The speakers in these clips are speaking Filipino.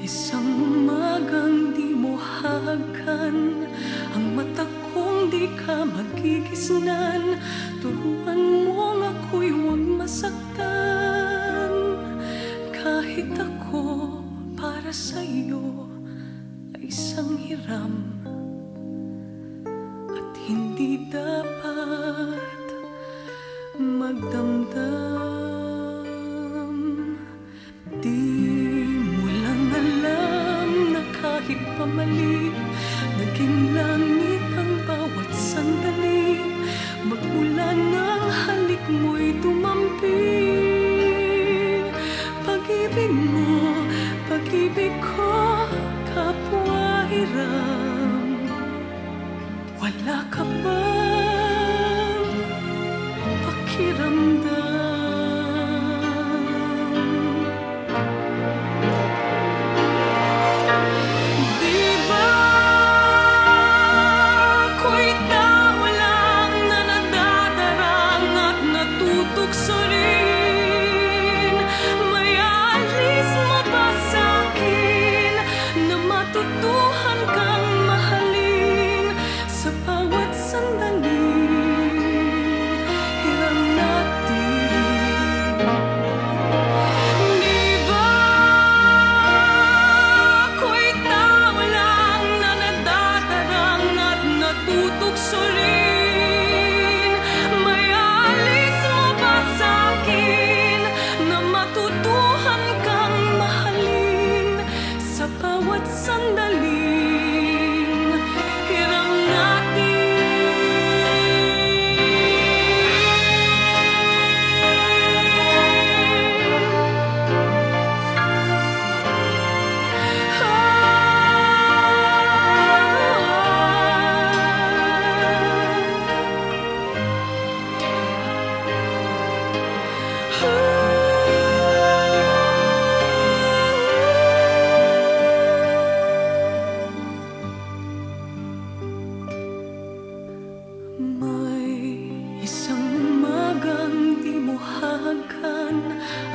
Isang umagang di mo hagan, ang mata kong di ka magigisnan. Turuan mong ako'y huwag masaktan. Kahit ako para sa'yo ay isang hiram, at hindi dapat magdamdam. Kahit pamali, naging langit ang bawat sandali. Magmula ng halik mo'y tumampi. Pag-ibig mo, pag-ibig ko, kapwa hiram. Wala ka bang pakiramdam? Tutuhan kang mahalin sa bawat sandali. Hiram natin. Di ba ako'y tao lang na nadadarang at natutugsolin? May alis mo ba sa'kin na matutuhan kang mahalin sa bawat sandaling hiram natin?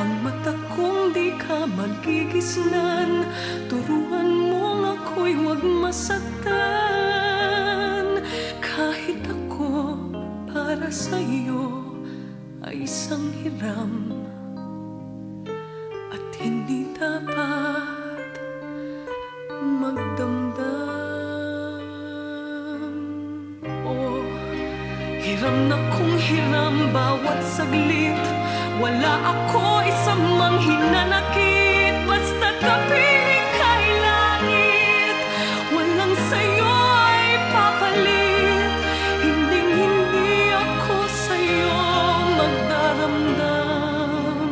Ang mata kong di ka magigisnan. Turuan mong ako'y huwag masaktan. Kahit ako para sa'yo ay isang hiram, at hindi dapat magdamdam. Oh, hiram na kung hiram bawat saglit. Wala ako isang mang hinanakit, basta't kapiling kay langit. Walang sa'yo ay papalit, hinding-hindi ako sa'yo magdaramdam.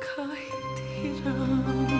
Kahit hiram.